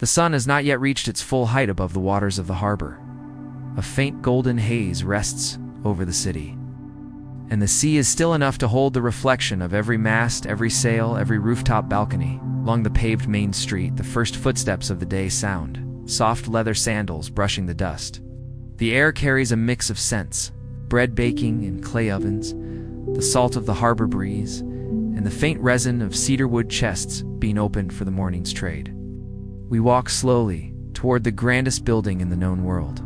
The sun has not yet reached its full height above the waters of the harbor. A faint golden haze rests over the city, and the sea is still enough to hold the reflection of every mast, every sail, every rooftop balcony. Along the paved main street, the first footsteps of the day sound, soft leather sandals brushing the dust. The air carries a mix of scents, bread baking in clay ovens, the salt of the harbor breeze, and the faint resin of cedarwood chests being opened for the morning's trade. We walk slowly toward the grandest building in the known world.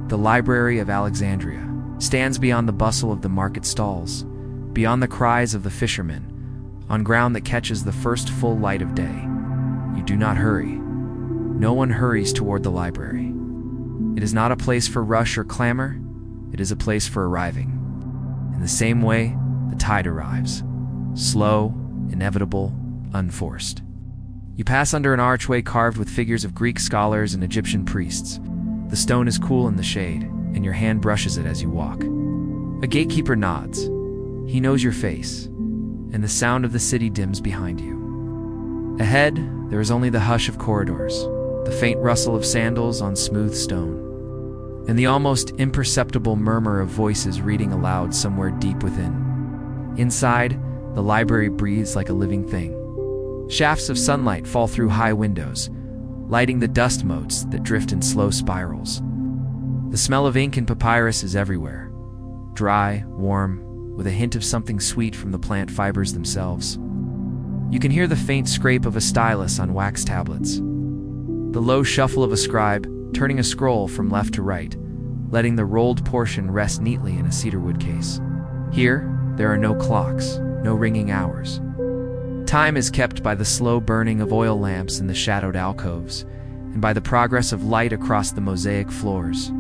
The Library of Alexandria stands beyond the bustle of the market stalls, beyond the cries of the fishermen, on ground that catches the first full light of day. You do not hurry. No one hurries toward the library. It is not a place for rush or clamor. It is a place for arriving. In the same way, the tide arrives. Slow, inevitable, unforced. You pass under an archway carved with figures of Greek scholars and Egyptian priests. The stone is cool in the shade, and your hand brushes it as you walk. A gatekeeper nods. He knows your face, and the sound of the city dims behind you. Ahead, there is only the hush of corridors, the faint rustle of sandals on smooth stone, and the almost imperceptible murmur of voices reading aloud somewhere deep within. Inside, the library breathes like a living thing. Shafts of sunlight fall through high windows, lighting the dust motes that drift in slow spirals. The smell of ink and papyrus is everywhere, dry, warm, with a hint of something sweet from the plant fibers themselves. You can hear the faint scrape of a stylus on wax tablets, the low shuffle of a scribe turning a scroll from left to right, letting the rolled portion rest neatly in a cedarwood case. Here, there are no clocks, no ringing hours. Time is kept by the slow burning of oil lamps in the shadowed alcoves, and by the progress of light across the mosaic floors.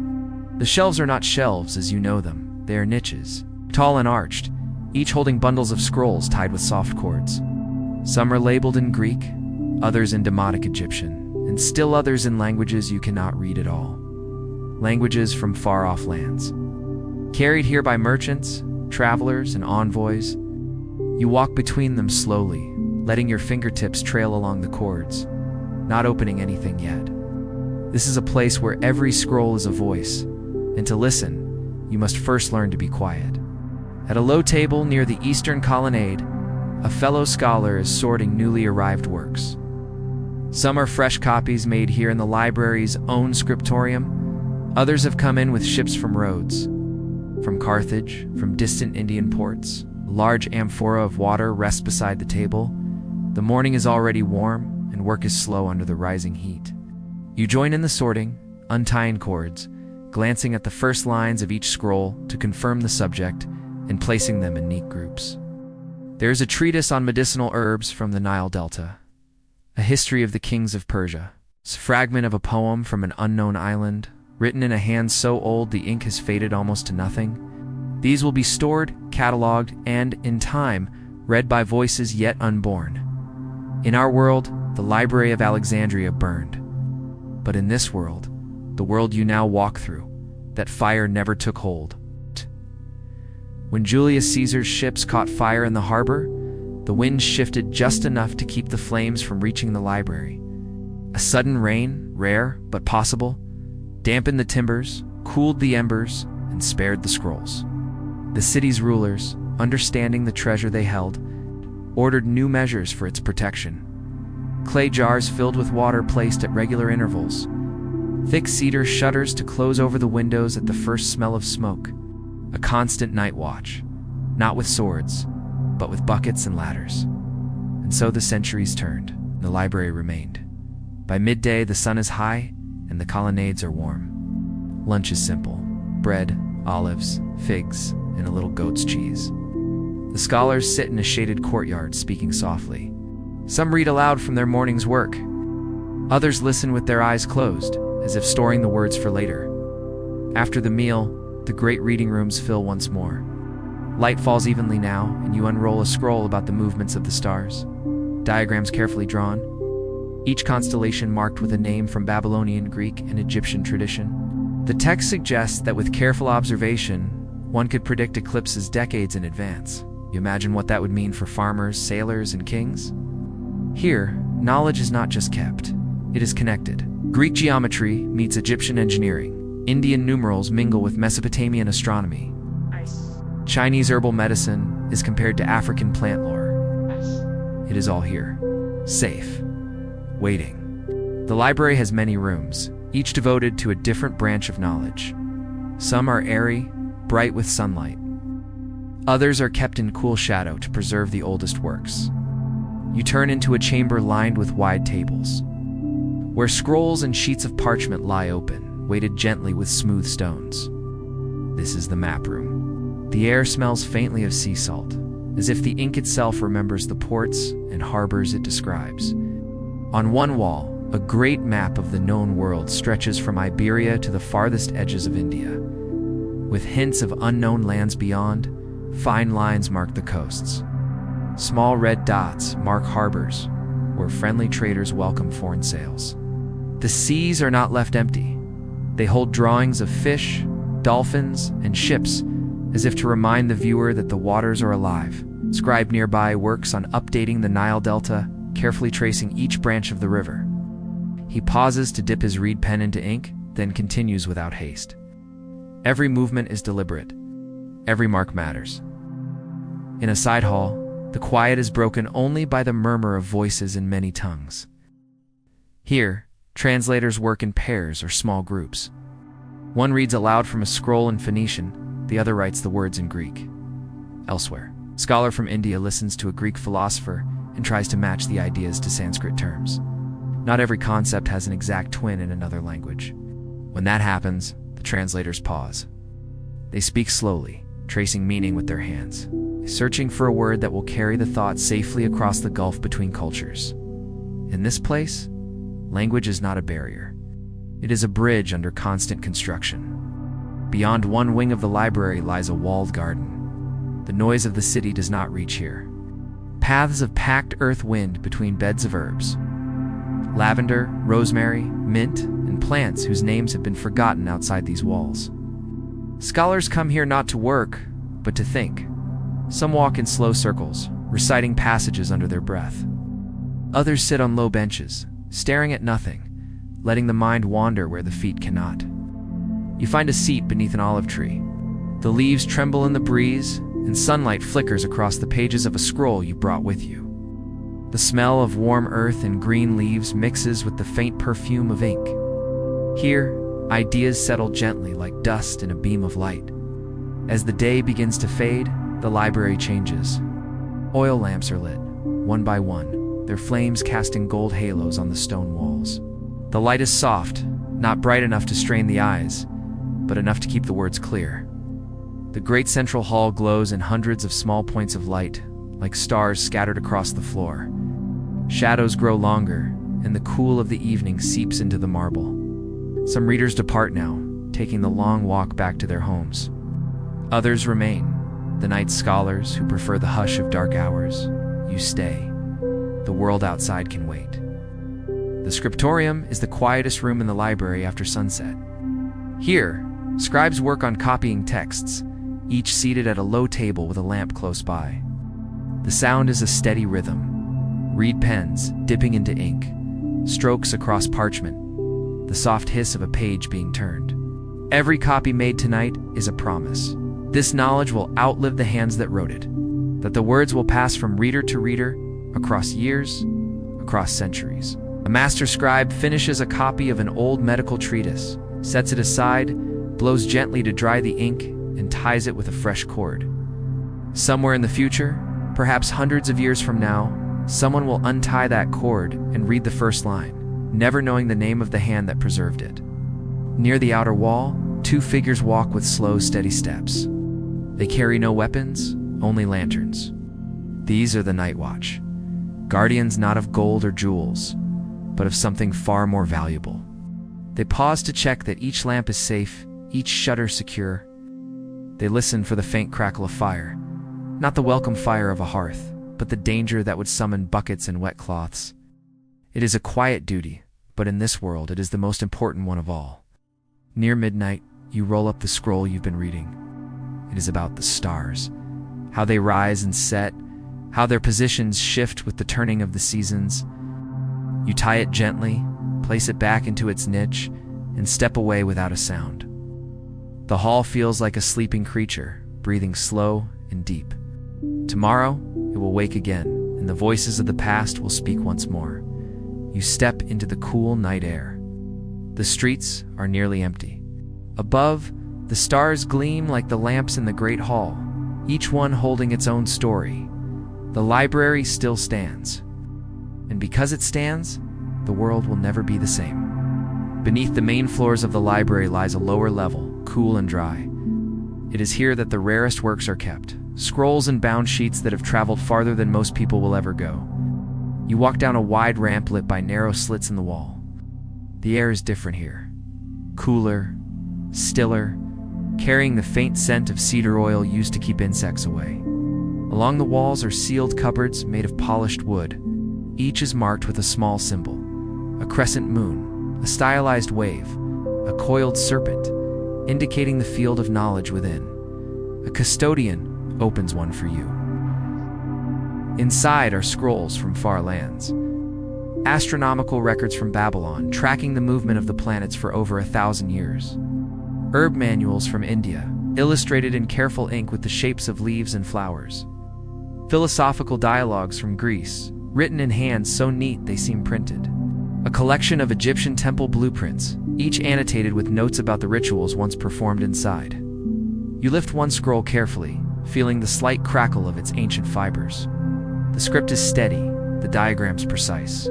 The shelves are not shelves as you know them, they are niches, tall and arched, each holding bundles of scrolls tied with soft cords. Some are labeled in Greek, others in Demotic Egyptian, and still others in languages you cannot read at all. Languages from far-off lands. Carried here by merchants, travelers, and envoys, you walk between them slowly, letting your fingertips trail along the cords, not opening anything yet. This is a place where every scroll is a voice, and to listen, you must first learn to be quiet. At a low table near the eastern colonnade, a fellow scholar is sorting newly arrived works. Some are fresh copies made here in the library's own scriptorium. Others have come in with ships from Rhodes, from Carthage, from distant Indian ports. A large amphora of water rests beside the table. The morning is already warm, and work is slow under the rising heat. You join in the sorting, untying cords, glancing at the first lines of each scroll to confirm the subject, and placing them in neat groups. There is a treatise on medicinal herbs from the Nile Delta, a history of the kings of Persia, a fragment of a poem from an unknown island, written in a hand so old the ink has faded almost to nothing. These will be stored, cataloged, and, in time, read by voices yet unborn. In our world, the Library of Alexandria burned. But in this world, the world you now walk through, that fire never took hold. When Julius Caesar's ships caught fire in the harbor, the wind shifted just enough to keep the flames from reaching the library. A sudden rain, rare but possible, dampened the timbers, cooled the embers, and spared the scrolls. The city's rulers, understanding the treasure they held, ordered new measures for its protection. Clay jars filled with water placed at regular intervals. Thick cedar shutters to close over the windows at the first smell of smoke. A constant night watch, not with swords, but with buckets and ladders. And so the centuries turned, and the library remained. By midday, the sun is high, and the colonnades are warm. Lunch is simple: bread, olives, figs, and a little goat's cheese. The scholars sit in a shaded courtyard, speaking softly. Some read aloud from their morning's work. Others listen with their eyes closed, as if storing the words for later. After the meal, the great reading rooms fill once more. Light falls evenly now, and you unroll a scroll about the movements of the stars. Diagrams carefully drawn, each constellation marked with a name from Babylonian, Greek, and Egyptian tradition. The text suggests that with careful observation, one could predict eclipses decades in advance. You imagine what that would mean for farmers, sailors, and kings? Here, knowledge is not just kept, It is connected. Greek geometry meets Egyptian engineering. Indian numerals mingle with Mesopotamian astronomy. Chinese herbal medicine is compared to African plant lore. It is all here. Safe. Waiting. The library has many rooms, each devoted to a different branch of knowledge. Some are airy, bright with sunlight. Others are kept in cool shadow to preserve the oldest works. You turn into a chamber lined with wide tables, where scrolls and sheets of parchment lie open, weighted gently with smooth stones. This is the map room. The air smells faintly of sea salt, as if the ink itself remembers the ports and harbors it describes. On one wall, a great map of the known world stretches from Iberia to the farthest edges of India. With hints of unknown lands beyond, fine lines mark the coasts. Small red dots mark harbors, where friendly traders welcome foreign sails. The seas are not left empty. They hold drawings of fish, dolphins, and ships, as if to remind the viewer that the waters are alive. A scribe nearby works on updating the Nile Delta, carefully tracing each branch of the river. He pauses to dip his reed pen into ink, then continues without haste. Every movement is deliberate. Every mark matters. In a side hall, the quiet is broken only by the murmur of voices in many tongues. Here, translators work in pairs or small groups. One reads aloud from a scroll in Phoenician, the other writes the words in Greek. Elsewhere, a scholar from India listens to a Greek philosopher and tries to match the ideas to Sanskrit terms. Not every concept has an exact twin in another language. When that happens, the translators pause. They speak slowly, tracing meaning with their hands, searching for a word that will carry the thought safely across the gulf between cultures. In this place, language is not a barrier. It is a bridge under constant construction. Beyond one wing of the library lies a walled garden. The noise of the city does not reach here. Paths of packed earth wind between beds of herbs. Lavender, rosemary, mint, and plants whose names have been forgotten outside these walls. Scholars come here not to work, but to think. Some walk in slow circles, reciting passages under their breath. Others sit on low benches, staring at nothing, letting the mind wander where the feet cannot. You find a seat beneath an olive tree. The leaves tremble in the breeze, and sunlight flickers across the pages of a scroll you brought with you. The smell of warm earth and green leaves mixes with the faint perfume of ink. Here, ideas settle gently like dust in a beam of light. As the day begins to fade, the library changes. Oil lamps are lit, one by one, their flames casting gold halos on the stone walls. The light is soft, not bright enough to strain the eyes, but enough to keep the words clear. The great central hall glows in hundreds of small points of light, like stars scattered across the floor. Shadows grow longer, and the cool of the evening seeps into the marble. Some readers depart now, taking the long walk back to their homes. Others remain, the night scholars who prefer the hush of dark hours. You stay. The world outside can wait. The scriptorium is the quietest room in the library after sunset. Here, scribes work on copying texts, each seated at a low table with a lamp close by. The sound is a steady rhythm. Reed pens dipping into ink, strokes across parchment, the soft hiss of a page being turned. Every copy made tonight is a promise. This knowledge will outlive the hands that wrote it, that the words will pass from reader to reader, across years, across centuries. A master scribe finishes a copy of an old medical treatise, sets it aside, blows gently to dry the ink, and ties it with a fresh cord. Somewhere in the future, perhaps hundreds of years from now, someone will untie that cord and read the first line, never knowing the name of the hand that preserved it. Near the outer wall, two figures walk with slow, steady steps. They carry no weapons, only lanterns. These are the Night Watch, guardians not of gold or jewels, but of something far more valuable. They pause to check that each lamp is safe, each shutter secure. They listen for the faint crackle of fire, not the welcome fire of a hearth, but the danger that would summon buckets and wet cloths. It is a quiet duty, but in this world it is the most important one of all. Near midnight, you roll up the scroll you've been reading. It is about the stars, how they rise and set, how their positions shift with the turning of the seasons. You tie it gently, place it back into its niche, and step away without a sound. The hall feels like a sleeping creature, breathing slow and deep. Tomorrow, it will wake again, and the voices of the past will speak once more. You step into the cool night air. The streets are nearly empty. Above, the stars gleam like the lamps in the great hall, each one holding its own story. The library still stands. And because it stands, the world will never be the same. Beneath the main floors of the library lies a lower level, cool and dry. It is here that the rarest works are kept, scrolls and bound sheets that have traveled farther than most people will ever go. You walk down a wide ramp lit by narrow slits in the wall. The air is different here. Cooler, stiller, carrying the faint scent of cedar oil used to keep insects away. Along the walls are sealed cupboards made of polished wood. Each is marked with a small symbol: a crescent moon, a stylized wave, a coiled serpent, indicating the field of knowledge within. A custodian opens one for you. Inside are scrolls from far lands. Astronomical records from Babylon, tracking the movement of the planets for over 1,000 years. Herb manuals from India, illustrated in careful ink with the shapes of leaves and flowers. Philosophical dialogues from Greece, written in hand so neat they seem printed. A collection of Egyptian temple blueprints, each annotated with notes about the rituals once performed inside. You lift one scroll carefully, feeling the slight crackle of its ancient fibers. The script is steady, the diagrams precise.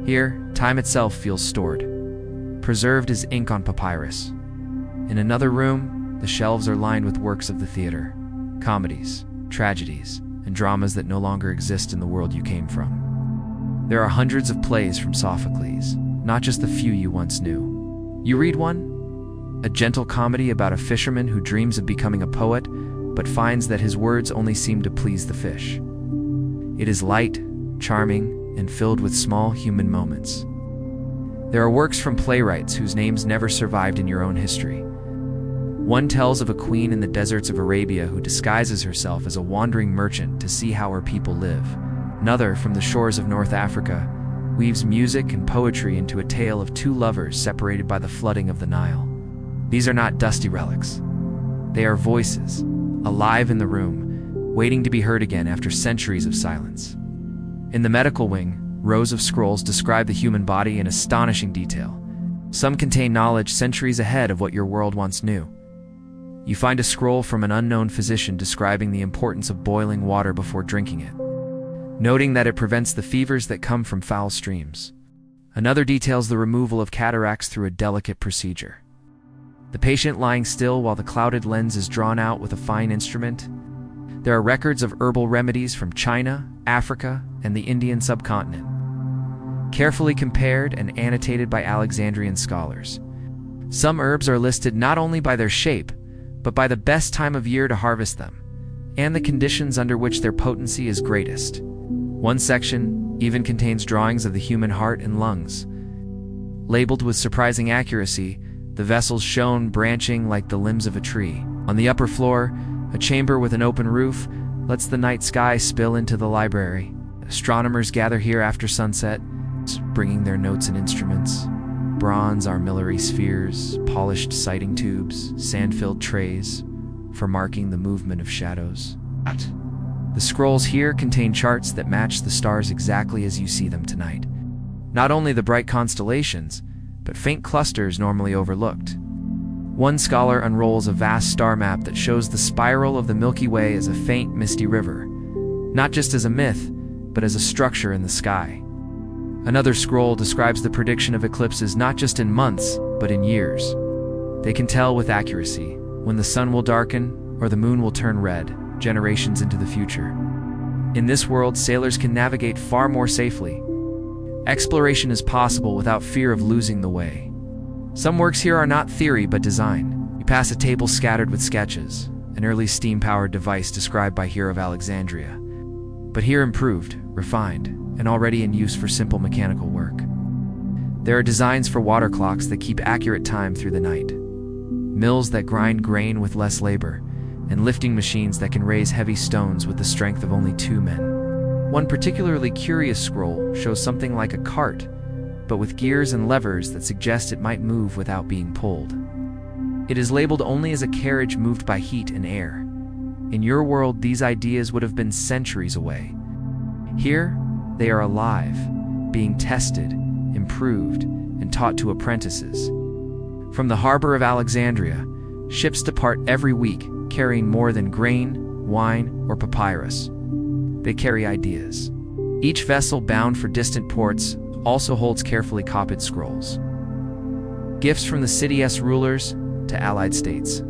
Here, time itself feels stored, preserved as ink on papyrus. In another room, the shelves are lined with works of the theater, comedies, tragedies, and dramas that no longer exist in the world you came from. There are hundreds of plays from Sophocles, not just the few you once knew. You read one? A gentle comedy about a fisherman who dreams of becoming a poet, but finds that his words only seem to please the fish. It is light, charming, and filled with small human moments. There are works from playwrights whose names never survived in your own history. One tells of a queen in the deserts of Arabia who disguises herself as a wandering merchant to see how her people live. Another, from the shores of North Africa, weaves music and poetry into a tale of two lovers separated by the flooding of the Nile. These are not dusty relics. They are voices, alive in the room, waiting to be heard again after centuries of silence. In the medical wing, rows of scrolls describe the human body in astonishing detail. Some contain knowledge centuries ahead of what your world once knew. You find a scroll from an unknown physician describing the importance of boiling water before drinking it, noting that it prevents the fevers that come from foul streams. Another details the removal of cataracts through a delicate procedure. The patient lying still while the clouded lens is drawn out with a fine instrument. There are records of herbal remedies from China, Africa, and the Indian subcontinent, carefully compared and annotated by Alexandrian scholars. Some herbs are listed not only by their shape, but by the best time of year to harvest them, and the conditions under which their potency is greatest. One section even contains drawings of the human heart and lungs. Labeled with surprising accuracy, the vessels shown branching like the limbs of a tree. On the upper floor, a chamber with an open roof lets the night sky spill into the library. Astronomers gather here after sunset, bringing their notes and instruments. Bronze armillary spheres, polished sighting tubes, sand-filled trays for marking the movement of shadows. The scrolls here contain charts that match the stars exactly as you see them tonight. Not only the bright constellations, but faint clusters normally overlooked. One scholar unrolls a vast star map that shows the spiral of the Milky Way as a faint, misty river, not just as a myth, but as a structure in the sky. Another scroll describes the prediction of eclipses not just in months, but in years. They can tell with accuracy when the sun will darken or the moon will turn red, generations into the future. In this world, sailors can navigate far more safely. Exploration is possible without fear of losing the way. Some works here are not theory but design. You pass a table scattered with sketches, an early steam-powered device described by Library of Alexandria, but here improved, refined, and already in use for simple mechanical work. There are designs for water clocks that keep accurate time through the night, mills that grind grain with less labor, and lifting machines that can raise heavy stones with the strength of only 2 men. One particularly curious scroll shows something like a cart, but with gears and levers that suggest it might move without being pulled. It is labeled only as a carriage moved by heat and air. In your world, these ideas would have been centuries away. Here, they are alive, being tested, improved, and taught to apprentices. From the harbor of Alexandria, ships depart every week carrying more than grain, wine, or papyrus. They carry ideas. Each vessel bound for distant ports also holds carefully copied scrolls. Gifts from the city's rulers to allied states,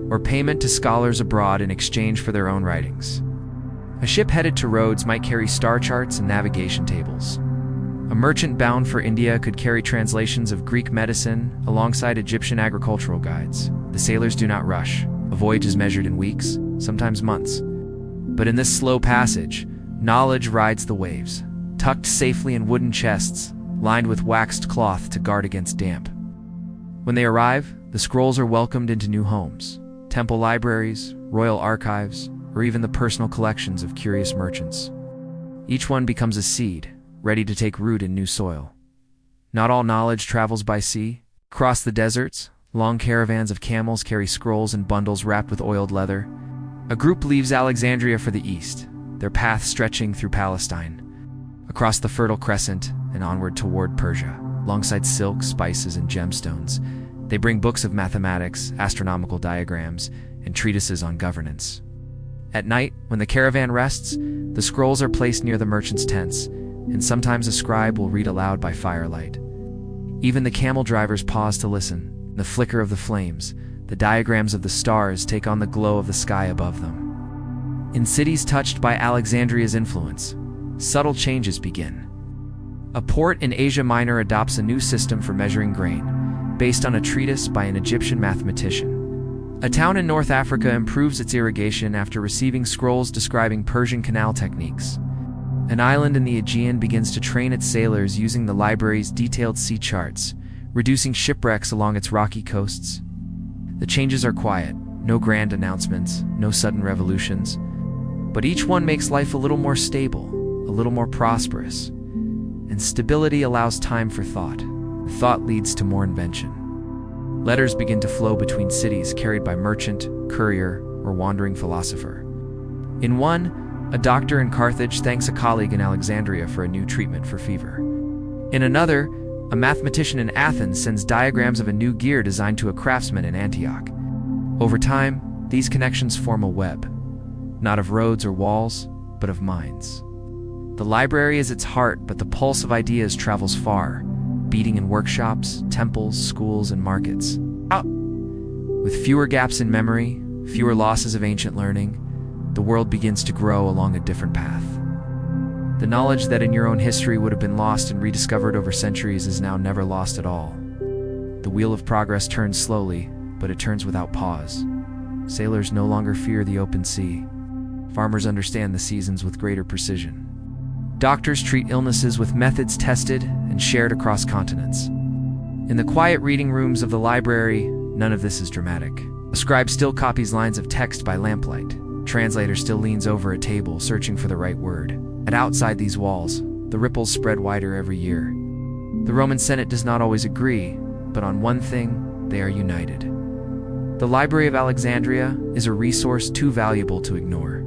or payment to scholars abroad in exchange for their own writings. A ship headed to Rhodes might carry star charts and navigation tables. A merchant bound for India could carry translations of Greek medicine alongside Egyptian agricultural guides. The sailors do not rush. A voyage is measured in weeks, sometimes months. But in this slow passage, knowledge rides the waves, tucked safely in wooden chests, lined with waxed cloth to guard against damp. When they arrive, the scrolls are welcomed into new homes, temple libraries, royal archives, or even the personal collections of curious merchants. Each one becomes a seed, ready to take root in new soil. Not all knowledge travels by sea. Across the deserts, long caravans of camels carry scrolls and bundles wrapped with oiled leather. A group leaves Alexandria for the east, their path stretching through Palestine, across the Fertile Crescent and onward toward Persia. Alongside silk, spices, and gemstones, they bring books of mathematics, astronomical diagrams, and treatises on governance. At night, when the caravan rests, the scrolls are placed near the merchants' tents, and sometimes a scribe will read aloud by firelight. Even the camel drivers pause to listen. The flicker of the flames, the diagrams of the stars take on the glow of the sky above them. In cities touched by Alexandria's influence, subtle changes begin. A port in Asia Minor adopts a new system for measuring grain, based on a treatise by an Egyptian mathematician. A town in North Africa improves its irrigation after receiving scrolls describing Persian canal techniques. An island in the Aegean begins to train its sailors using the library's detailed sea charts, reducing shipwrecks along its rocky coasts. The changes are quiet, no grand announcements, no sudden revolutions, but each one makes life a little more stable, a little more prosperous. And stability allows time for thought. Thought leads to more invention. Letters begin to flow between cities carried by merchant, courier, or wandering philosopher. In one, a doctor in Carthage thanks a colleague in Alexandria for a new treatment for fever. In another, a mathematician in Athens sends diagrams of a new gear designed to a craftsman in Antioch. Over time, these connections form a web, not of roads or walls, but of minds. The library is its heart, but the pulse of ideas travels far, beating in workshops, temples, schools, and markets. With fewer gaps in memory, fewer losses of ancient learning, the world begins to grow along a different path. The knowledge that in your own history would have been lost and rediscovered over centuries is now never lost at all. The wheel of progress turns slowly, but it turns without pause. Sailors no longer fear the open sea. Farmers understand the seasons with greater precision. Doctors treat illnesses with methods tested and shared across continents. In the quiet reading rooms of the library, none of this is dramatic. A scribe still copies lines of text by lamplight. A translator still leans over a table, searching for the right word. And outside these walls, the ripples spread wider every year. The Roman Senate does not always agree, but on one thing, they are united. The Library of Alexandria is a resource too valuable to ignore.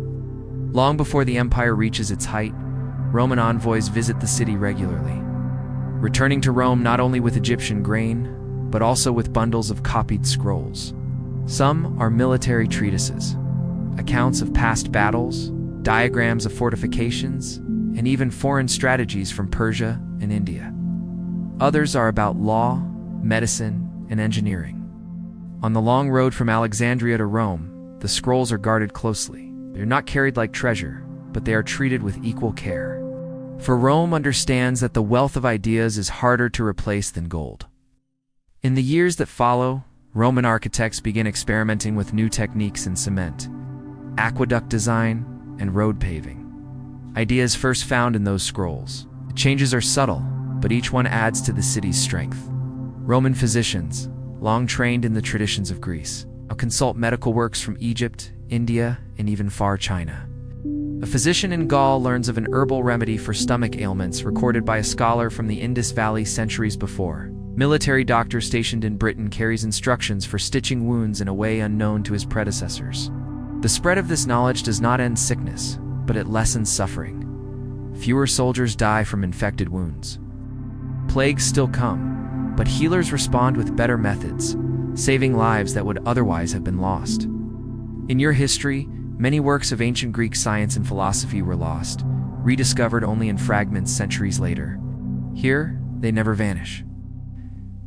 Long before the empire reaches its height, Roman envoys visit the city regularly, returning to Rome not only with Egyptian grain, but also with bundles of copied scrolls. Some are military treatises, accounts of past battles, diagrams of fortifications, and even foreign strategies from Persia and India. Others are about law, medicine, and engineering. On the long road from Alexandria to Rome, the scrolls are guarded closely. They're not carried like treasure, but they are treated with equal care. For Rome understands that the wealth of ideas is harder to replace than gold. In the years that follow, Roman architects begin experimenting with new techniques in cement, aqueduct design, and road paving. Ideas first found in those scrolls. The changes are subtle, but each one adds to the city's strength. Roman physicians, long trained in the traditions of Greece, now consult medical works from Egypt, India, and even far China. A physician in Gaul learns of an herbal remedy for stomach ailments recorded by a scholar from the Indus Valley centuries before. Military doctor stationed in Britain carries instructions for stitching wounds in a way unknown to his predecessors. The spread of this knowledge does not end sickness, but it lessens suffering. Fewer soldiers die from infected wounds. Plagues still come, but healers respond with better methods, saving lives that would otherwise have been lost. In your history, many works of ancient Greek science and philosophy were lost, rediscovered only in fragments centuries later. Here, they never vanish.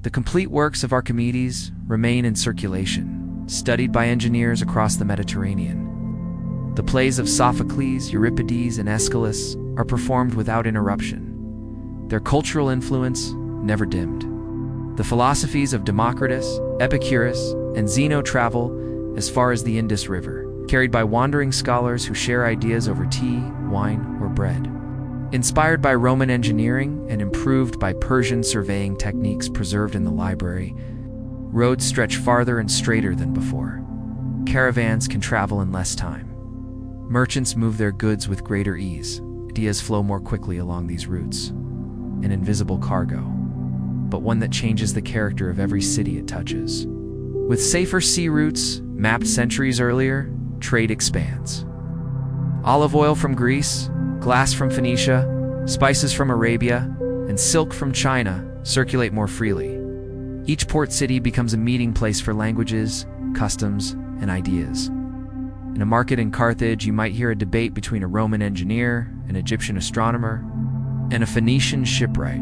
The complete works of Archimedes remain in circulation, studied by engineers across the Mediterranean. The plays of Sophocles, Euripides, and Aeschylus are performed without interruption. Their cultural influence never dimmed. The philosophies of Democritus, Epicurus, and Zeno travel as far as the Indus River, carried by wandering scholars who share ideas over tea, wine, or bread. Inspired by Roman engineering and improved by Persian surveying techniques preserved in the library, roads stretch farther and straighter than before. Caravans can travel in less time. Merchants move their goods with greater ease. Ideas flow more quickly along these routes. An invisible cargo, but one that changes the character of every city it touches. With safer sea routes, mapped centuries earlier, trade expands. Olive oil from Greece, glass from Phoenicia, spices from Arabia, and silk from China circulate more freely. Each port city becomes a meeting place for languages, customs, and ideas. In a market in Carthage, you might hear a debate between a Roman engineer, an Egyptian astronomer, and a Phoenician shipwright,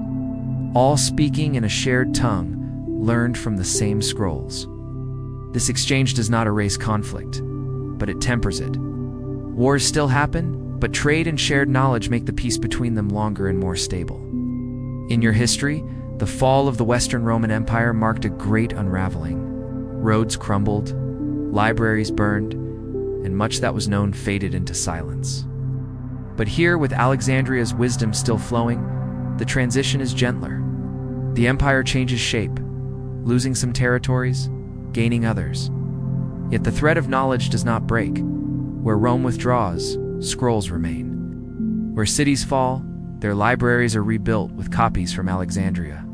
all speaking in a shared tongue learned from the same scrolls. This exchange does not erase conflict, but it tempers it. Wars still happen, but trade and shared knowledge make the peace between them longer and more stable. In your history, the fall of the Western Roman Empire marked a great unraveling. Roads crumbled, libraries burned, and much that was known faded into silence. But here, with Alexandria's wisdom still flowing, the transition is gentler. The empire changes shape, losing some territories, gaining others. Yet the thread of knowledge does not break. Where Rome withdraws, scrolls remain. Where cities fall, their libraries are rebuilt with copies from Alexandria.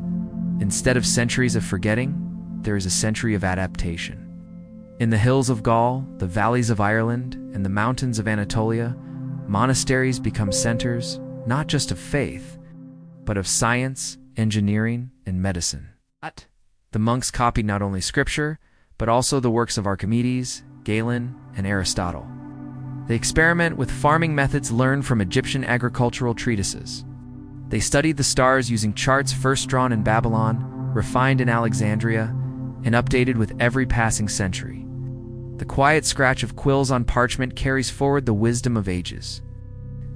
Instead of centuries of forgetting, there is a century of adaptation. In the hills of Gaul, the valleys of Ireland, and the mountains of Anatolia, monasteries become centers not just of faith, but of science, engineering, and medicine. The monks copied not only scripture, but also the works of Archimedes, Galen, and Aristotle. They experiment with farming methods learned from Egyptian agricultural treatises. They studied the stars using charts first drawn in Babylon, refined in Alexandria, and updated with every passing century. The quiet scratch of quills on parchment carries forward the wisdom of ages.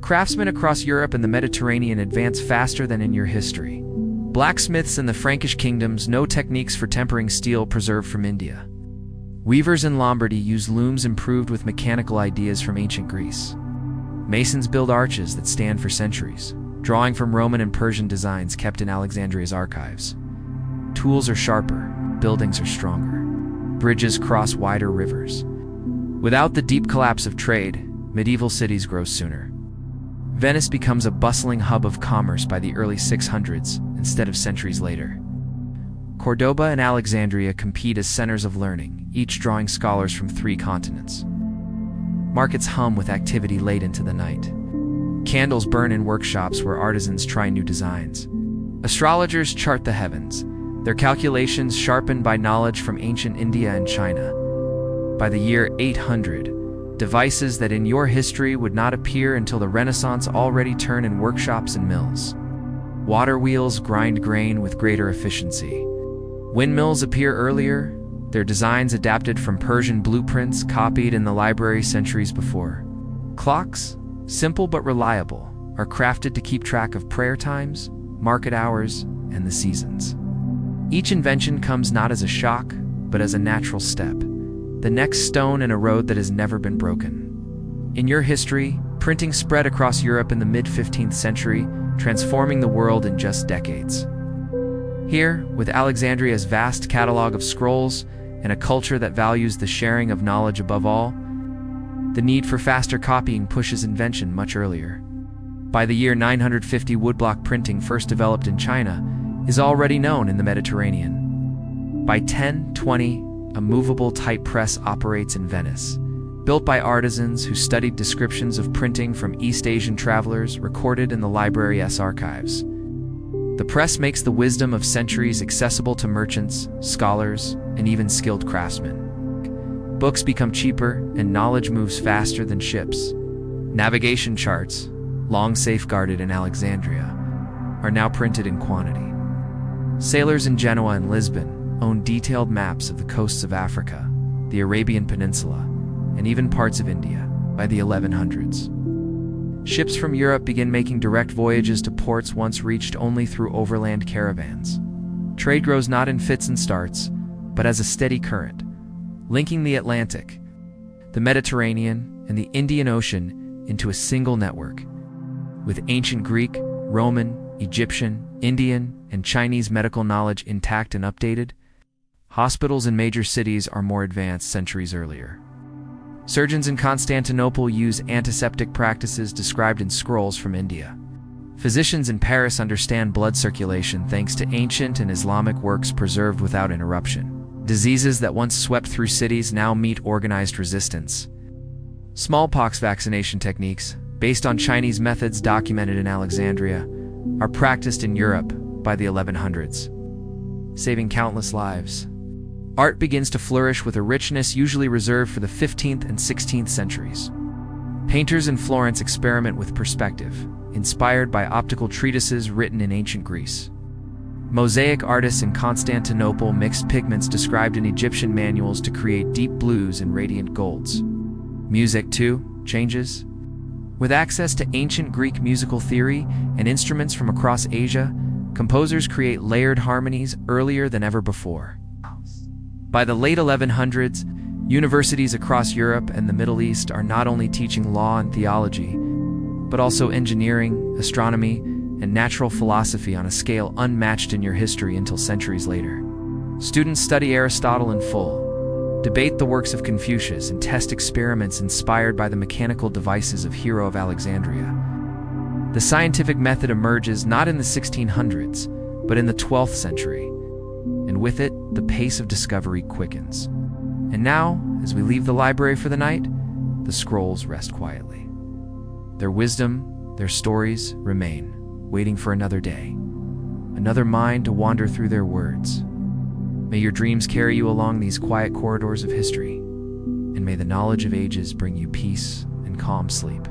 Craftsmen across Europe and the Mediterranean advance faster than in your history. Blacksmiths in the Frankish kingdoms know techniques for tempering steel preserved from India. Weavers in Lombardy use looms improved with mechanical ideas from ancient Greece. Masons build arches that stand for centuries, drawing from Roman and Persian designs kept in Alexandria's archives. Tools are sharper, buildings are stronger. Bridges cross wider rivers. Without the deep collapse of trade, medieval cities grow sooner. Venice becomes a bustling hub of commerce by the early 600s instead of centuries later. Cordoba and Alexandria compete as centers of learning, each drawing scholars from 3 continents. Markets hum with activity late into the night. Candles burn in workshops where artisans try new designs. Astrologers chart the heavens, their calculations sharpened by knowledge from ancient India and China. By the year 800, devices that in your history would not appear until the Renaissance already turn in workshops and mills. Water wheels grind grain with greater efficiency. Windmills appear earlier, their designs adapted from Persian blueprints copied in the library centuries before. Clocks, simple but reliable, are crafted to keep track of prayer times, market hours, and the seasons. Each invention comes not as a shock, but as a natural step, the next stone in a road that has never been broken. In your history, printing spread across Europe in the mid-15th century, transforming the world in just decades. Here, with Alexandria's vast catalog of scrolls and a culture that values the sharing of knowledge above all, The need for faster copying pushes invention much earlier. By the year 950, woodblock printing, first developed in China, is already known in the Mediterranean. By 1020, a movable type press operates in Venice, built by artisans who studied descriptions of printing from East Asian travelers recorded in the Library's archives. The press makes the wisdom of centuries accessible to merchants, scholars, and even skilled craftsmen. Books become cheaper, and knowledge moves faster than ships. Navigation charts, long safeguarded in Alexandria, are now printed in quantity. Sailors in Genoa and Lisbon own detailed maps of the coasts of Africa, the Arabian Peninsula, and even parts of India by the 1100s. Ships from Europe begin making direct voyages to ports once reached only through overland caravans. Trade grows not in fits and starts, but as a steady current, linking the Atlantic, the Mediterranean, and the Indian Ocean into a single network. With ancient Greek, Roman, Egyptian, Indian, and Chinese medical knowledge intact and updated, hospitals in major cities are more advanced centuries earlier. Surgeons in Constantinople use antiseptic practices described in scrolls from India. Physicians in Paris understand blood circulation thanks to ancient and Islamic works preserved without interruption. Diseases that once swept through cities now meet organized resistance. Smallpox vaccination techniques, based on Chinese methods documented in Alexandria, are practiced in Europe by the 1100s, saving countless lives. Art begins to flourish with a richness usually reserved for the 15th and 16th centuries. Painters in Florence experiment with perspective, inspired by optical treatises written in ancient Greece. Mosaic artists in Constantinople mixed pigments described in Egyptian manuals to create deep blues and radiant golds. Music, too, changes. With access to ancient Greek musical theory and instruments from across Asia, composers create layered harmonies earlier than ever before. By the late 1100s, universities across Europe and the Middle East are not only teaching law and theology, but also engineering, astronomy, and natural philosophy on a scale unmatched in your history until centuries later. Students study Aristotle in full, debate the works of Confucius, and test experiments inspired by the mechanical devices of Hero of Alexandria. The scientific method emerges not in the 1600s, but in the 12th century, and with it, the pace of discovery quickens. And now, as we leave the library for the night, the scrolls rest quietly. Their wisdom, their stories remain, waiting for another day, another mind to wander through their words. May your dreams carry you along these quiet corridors of history, and may the knowledge of ages bring you peace and calm sleep.